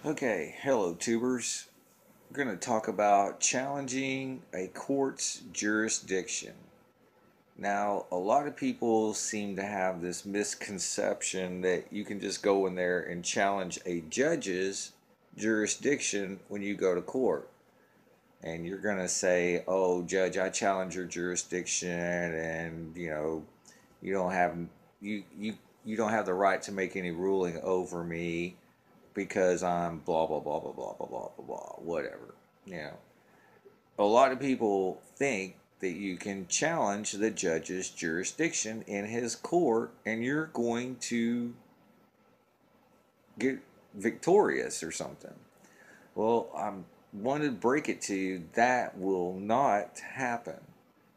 Okay, hello tubers. We're going to talk about challenging a court's jurisdiction. Now, a lot of people seem to have this misconception that you can just go in there and challenge a judge's jurisdiction when you go to court. And you're going to say, "Oh, judge, I challenge your jurisdiction and, you don't have you don't have the right to make any ruling over me because I'm blah blah blah blah blah blah blah blah blah whatever." You know, a lot of people think that you can challenge the judge's jurisdiction in his court and you're going to get victorious or something. Well, I want to break it to you that will not happen.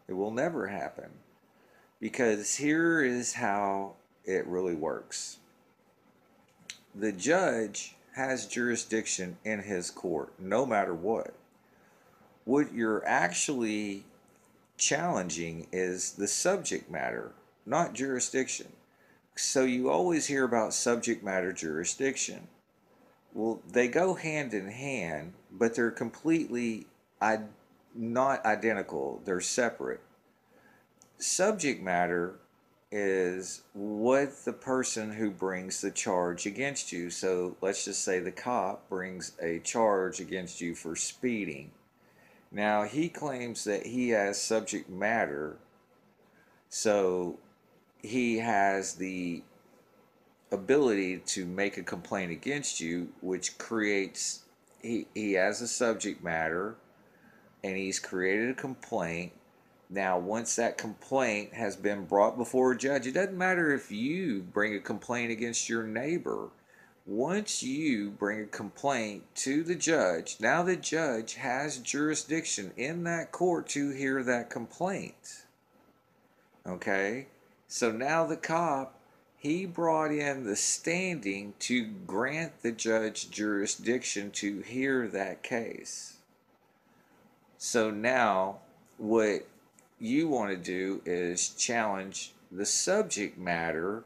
It will never happen because here is how it really works. The judge has jurisdiction in his court no matter what. What you're actually challenging is the subject matter, not jurisdiction. So you always hear about subject matter jurisdiction. Well, they go hand in hand, but they're completely not identical. They're separate. Subject matter is what the person who brings the charge against you. So let's just say the cop brings a charge against you for speeding. Now he claims that he has subject matter, so he has the ability to make a complaint against you, which creates he has a subject matter and he's created a complaint. Now, once that complaint has been brought before a judge, it doesn't matter if you bring a complaint against your neighbor. Once you bring a complaint to the judge, now the judge has jurisdiction in that court to hear that complaint. Okay? So now the cop, he brought in the standing to grant the judge jurisdiction to hear that case. So now what you want to do is challenge the subject matter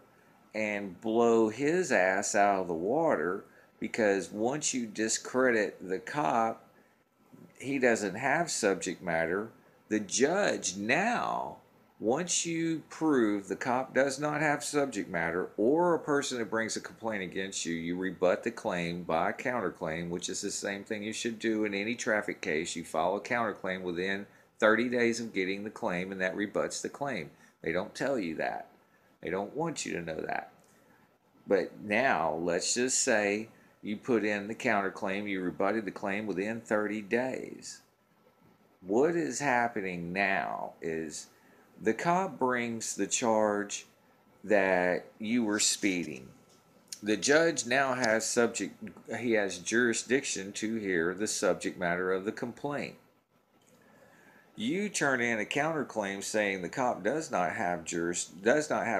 and blow his ass out of the water, because once you discredit the cop, he doesn't have subject matter. The judge now, once you prove the cop does not have subject matter, or a person who brings a complaint against you, you rebut the claim by a counterclaim, which is the same thing you should do in any traffic case. You file a counterclaim within 30 days of getting the claim, and that rebuts the claim. They don't tell you that. They don't want you to know that. But now, let's just say you put in the counterclaim, you rebutted the claim within 30 days. What is happening now is the cop brings the charge that you were speeding. The judge now he has jurisdiction to hear the subject matter of the complaint. You turn in a counterclaim saying the cop does not have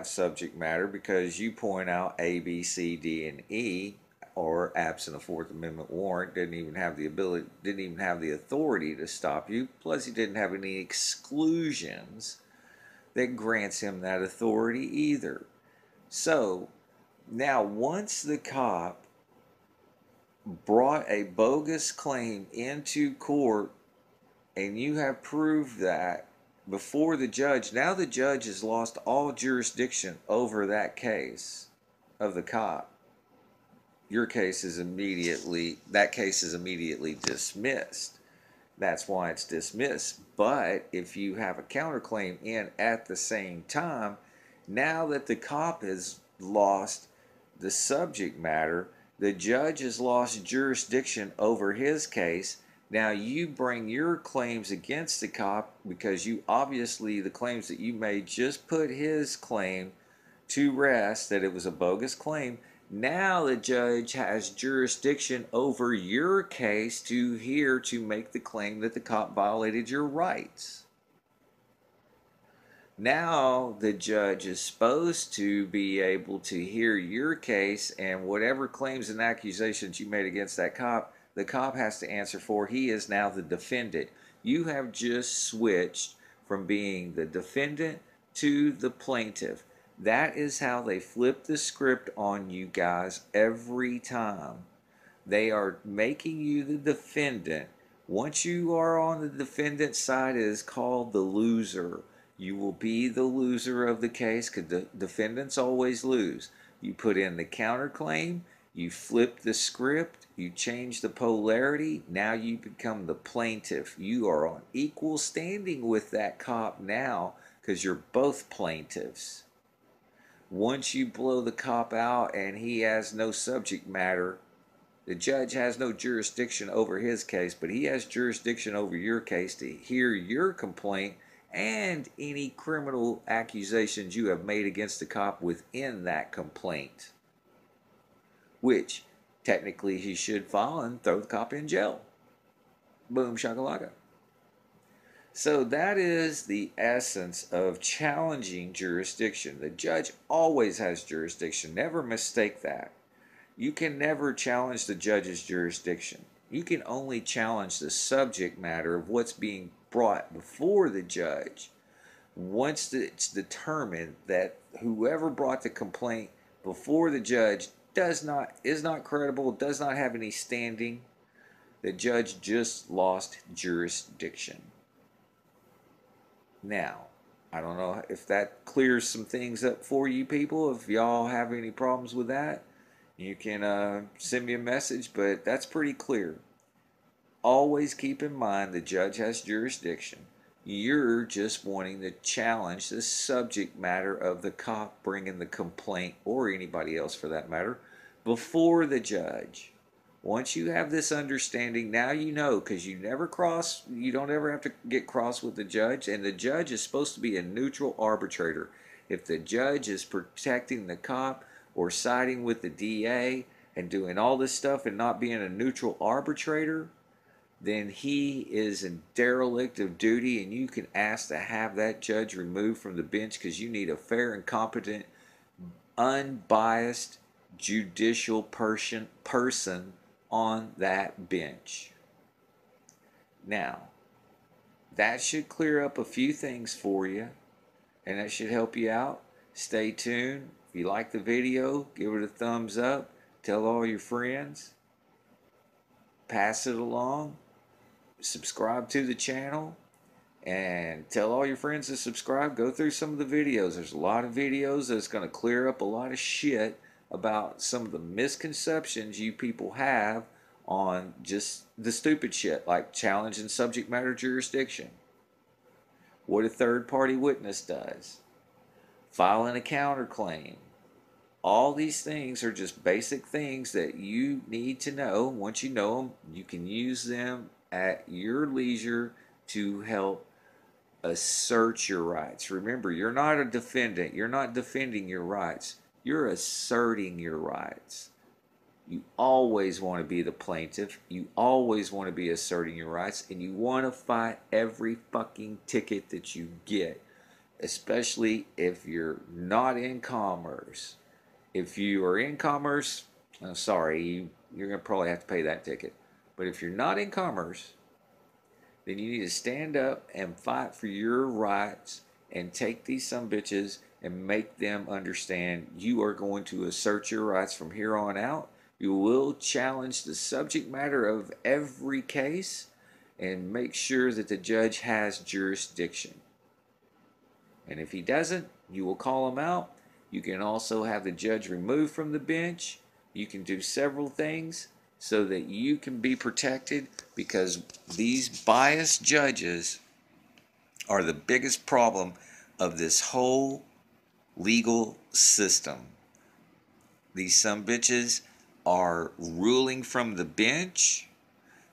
subject matter because you point out A, B, C, D, and E, or absent a Fourth Amendment warrant, didn't even have the authority to stop you. Plus, he didn't have any exclusions that grants him that authority either. So now, once the cop brought a bogus claim into court and you have proved that before the judge, now the judge has lost all jurisdiction over that case of the cop. That case is immediately dismissed. That's why it's dismissed. But if you have a counterclaim in at the same time, now that the cop has lost the subject matter, the judge has lost jurisdiction over his case. Now you bring your claims against the cop because you obviously, the claims that you made just put his claim to rest, that it was a bogus claim. Now the judge has jurisdiction over your case to make the claim that the cop violated your rights. Now the judge is supposed to be able to hear your case, and whatever claims and accusations you made against that cop, the cop has to answer for. He is now the defendant. You have just switched from being the defendant to the plaintiff. That is how they flip the script on you guys every time. They are making you the defendant. Once you are on the defendant side, it is called the loser. You will be the loser of the case because the defendants always lose. You put in the counterclaim, you flip the script, you change the polarity, now you become the plaintiff. You are on equal standing with that cop now because you're both plaintiffs. Once you blow the cop out and he has no subject matter, the judge has no jurisdiction over his case, but he has jurisdiction over your case to hear your complaint and any criminal accusations you have made against the cop within that complaint, which technically he should file and throw the cop in jail. Boom shakalaka. So that is the essence of challenging jurisdiction. The judge always has jurisdiction. Never mistake that. You can never challenge the judge's jurisdiction. You can only challenge the subject matter of what's being brought before the judge. Once it's determined that whoever brought the complaint before the judge is not credible, does not have any standing, the judge just lost jurisdiction. Now, I don't know if that clears some things up for you people. If y'all have any problems with that, you can send me a message, but that's pretty clear. Always keep in mind the judge has jurisdiction. You're just wanting to challenge the subject matter of the cop bringing the complaint, or anybody else for that matter, before the judge. Once you have this understanding, now you know, because you don't ever have to get cross with the judge, and the judge is supposed to be a neutral arbitrator. If the judge is protecting the cop, or siding with the DA and doing all this stuff and not being a neutral arbitrator, then he is a derelict of duty, and you can ask to have that judge removed from the bench because you need a fair and competent, unbiased judicial person on that bench. Now, that should clear up a few things for you, and that should help you out. Stay tuned. If you like the video, give it a thumbs up. Tell all your friends. Pass it along. Subscribe to the channel. And tell all your friends to subscribe. Go through some of the videos. There's a lot of videos that's going to clear up a lot of shit about some of the misconceptions you people have on just the stupid shit, like challenging subject matter jurisdiction, what a third-party witness does, filing a counterclaim. All these things are just basic things that you need to know. Once you know them, you can use them at your leisure to help assert your rights. Remember, you're not a defendant. You're not defending your rights. You're asserting your rights. You always want to be the plaintiff. You always want to be asserting your rights. And you want to fight every fucking ticket that you get. Especially if you're not in commerce. If you are in commerce, I'm sorry, you're going to probably have to pay that ticket. But if you're not in commerce, then you need to stand up and fight for your rights and take these sumbitches and make them understand you are going to assert your rights from here on out. You will challenge the subject matter of every case and make sure that the judge has jurisdiction. And if he doesn't, you will call him out. You can also have the judge removed from the bench. You can do several things so that you can be protected, because these biased judges are the biggest problem of this whole legal system. These sumbitches are ruling from the bench.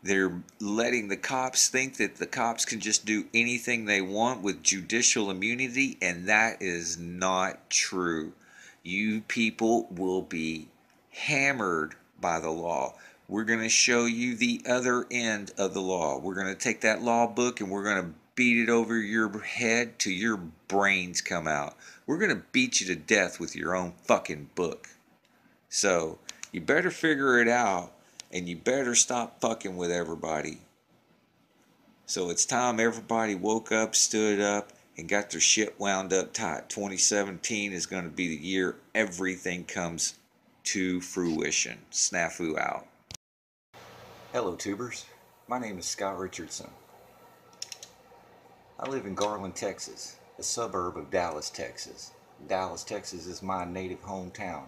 They're letting the cops think that the cops can just do anything they want with judicial immunity, and that is not true. You people will be hammered by the law. We're going to show you the other end of the law. We're going to take that law book and we're going to beat it over your head till your brains come out. We're going to beat you to death with your own fucking book. So, you better figure it out. And you better stop fucking with everybody. So it's time everybody woke up, stood up, and got their shit wound up tight. 2017 is going to be the year everything comes to fruition. Snafu out. Hello tubers, my name is Scott Richardson. I live in Garland, Texas, a suburb of Dallas, Texas. Dallas, Texas is my native hometown,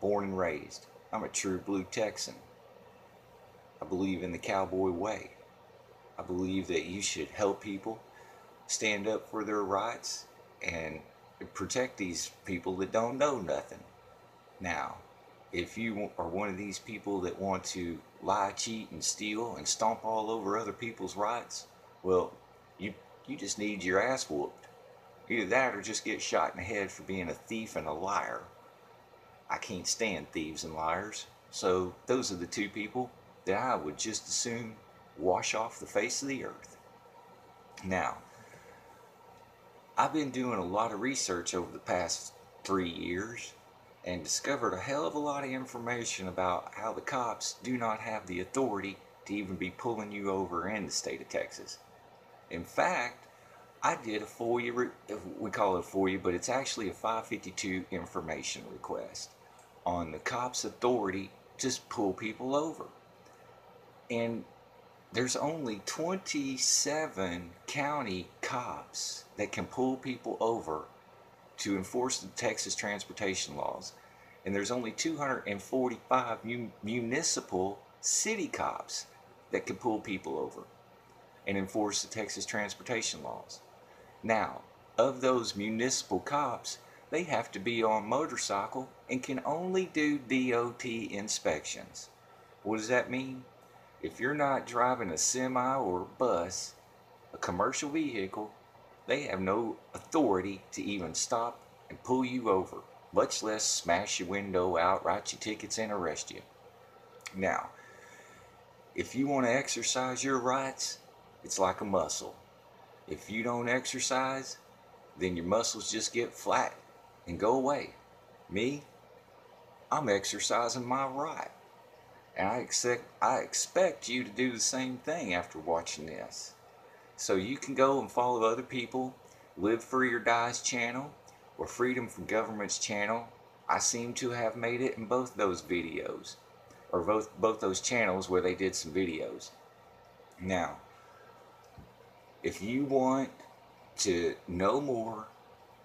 born and raised. I'm a true blue Texan. I believe in the cowboy way. I believe that you should help people stand up for their rights and protect these people that don't know nothing. Now, if you are one of these people that want to lie, cheat, and steal and stomp all over other people's rights, well, you just need your ass whooped. Either that or just get shot in the head for being a thief and a liar. I can't stand thieves and liars, so those are the two people that I would just as soon wash off the face of the earth. Now, I've been doing a lot of research over the past 3 years and discovered a hell of a lot of information about how the cops do not have the authority to even be pulling you over in the state of Texas. In fact, I did a FOIA, we call it a FOIA, but it's actually a 552 information request on the cops' authority to pull people over. And there's only 27 county cops that can pull people over to enforce the Texas transportation laws, and there's only 245 municipal city cops that can pull people over and enforce the Texas transportation laws. Now, of those municipal cops, they have to be on motorcycle and can only do DOT inspections. What does that mean? If you're not driving a semi or bus, a commercial vehicle, they have no authority to even stop and pull you over, much less smash your window out, write you tickets, and arrest you. Now, if you want to exercise your rights, it's like a muscle. If you don't exercise, then your muscles just get flat and go away. Me, I'm exercising my right. And I expect you to do the same thing after watching this. So you can go and follow other people, Live Free or Die's channel, or Freedom from Government's channel. I seem to have made it in both those videos, or both those channels where they did some videos. Now, if you want to know more,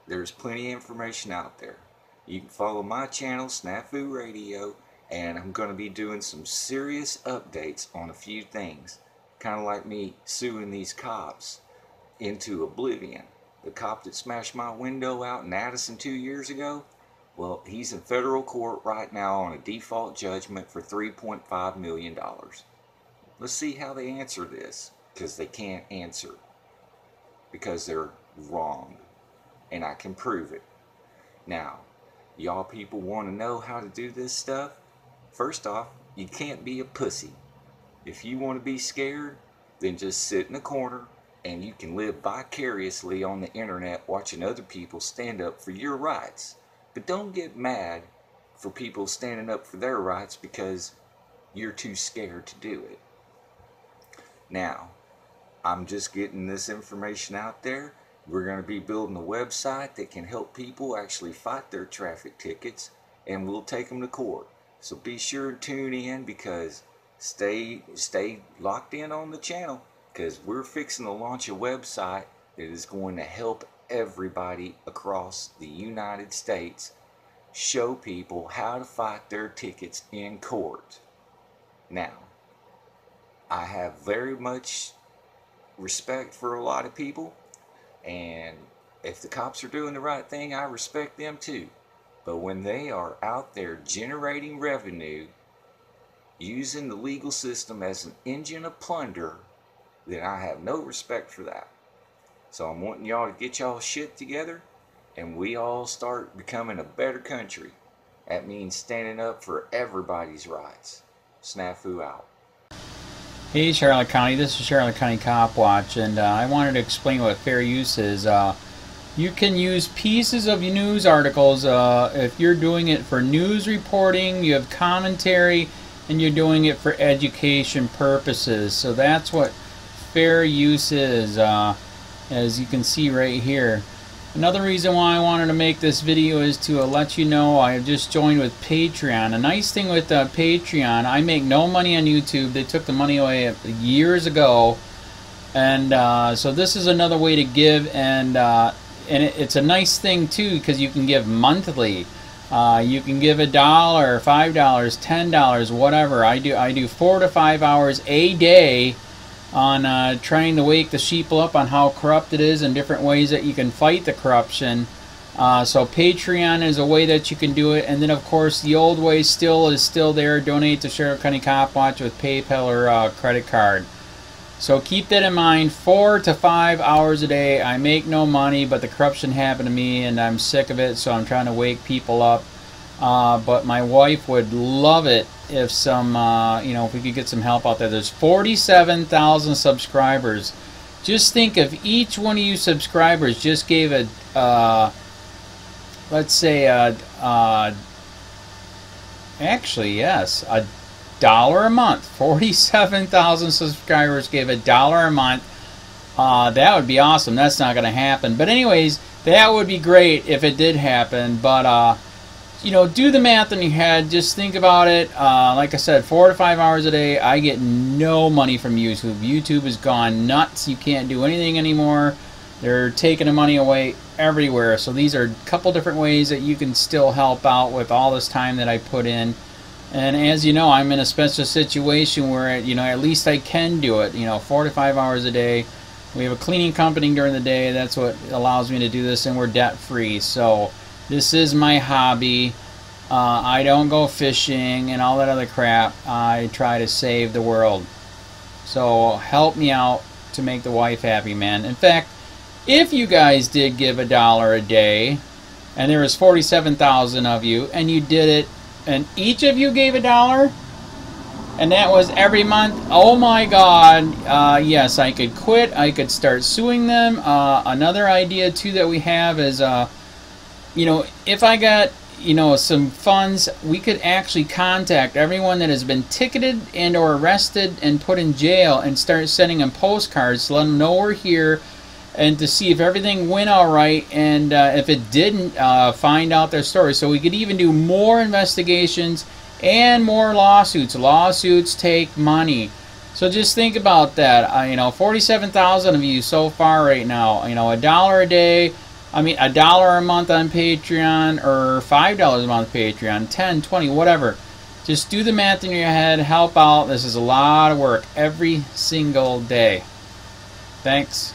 there's plenty of information out there. You can follow my channel, Snafu Radio, and I'm going to be doing some serious updates on a few things. Kind of like me suing these cops into oblivion. The cop that smashed my window out in Addison 2 years ago, well, he's in federal court right now on a default judgment for $3.5 million. Let's see how they answer this, because they can't answer. Because they're wrong. And I can prove it. Now, y'all people want to know how to do this stuff? First off, you can't be a pussy. If you want to be scared, then just sit in a corner and you can live vicariously on the internet watching other people stand up for your rights. But don't get mad for people standing up for their rights because you're too scared to do it. Now, I'm just getting this information out there. We're going to be building a website that can help people actually fight their traffic tickets, and we'll take them to court. So be sure to tune in, because stay locked in on the channel, because we're fixing to launch a website that is going to help everybody across the United States show people how to fight their tickets in court. Now, I have very much respect for a lot of people, and if the cops are doing the right thing, I respect them too. But when they are out there generating revenue, using the legal system as an engine of plunder, then I have no respect for that. So I'm wanting y'all to get y'all shit together, and we all start becoming a better country. That means standing up for everybody's rights. Snafu out. Hey Charlotte County, this is Charlotte County Cop Watch, and I wanted to explain what fair use is. You can use pieces of news articles if you're doing it for news reporting, you have commentary, and you're doing it for education purposes. So that's what fair use is, as you can see right here. Another reason why I wanted to make this video is to let you know I have just joined with Patreon. A nice thing with Patreon, I make no money on YouTube. They took the money away years ago, and so this is another way to give, and it's a nice thing too because you can give monthly. You can give $1, $5, $10, whatever. I do 4 to 5 hours a day on trying to wake the sheeple up on how corrupt it is and different ways that you can fight the corruption. So Patreon is a way that you can do it, and then of course the old way is still there. Donate to Charlotte County COPWATCH with PayPal or credit card. So keep that in mind. 4 to 5 hours a day. I make no money, but the corruption happened to me and I'm sick of it, so I'm trying to wake people up. But my wife would love it if if we could get some help out there. There's 47,000 subscribers. Just think if each one of you subscribers just gave let's say actually yes, $1 a month. 47,000 subscribers gave $1 a month. That would be awesome. That's not going to happen. But anyways, that would be great if it did happen. But do the math in your head. Just think about it. Like I said, 4 to 5 hours a day. I get no money from YouTube. YouTube has gone nuts. You can't do anything anymore. They're taking the money away everywhere. So these are a couple different ways that you can still help out with all this time that I put in. And as you know, I'm in a special situation where at least I can do it. 4 to 5 hours a day. We have a cleaning company during the day. That's what allows me to do this, and we're debt free. So this is my hobby. I don't go fishing and all that other crap. I try to save the world. So help me out to make the wife happy, man. In fact, if you guys did give $1 a day, and there was 47,000 of you, and you did it, and each of you gave $1, and that was every month, oh my God, yes, I could quit. I could start suing them. Another idea too that we have is if I got some funds, we could actually contact everyone that has been ticketed and or arrested and put in jail and start sending them postcards to let them know we're here, and to see if everything went all right, and if it didn't, find out their story. So we could even do more investigations and more lawsuits. Lawsuits take money. So just think about that. 47,000 of you so far right now. $1 a day. $1 a month on Patreon, or $5 a month Patreon, 10, 20, whatever. Just do the math in your head. Help out. This is a lot of work every single day. Thanks.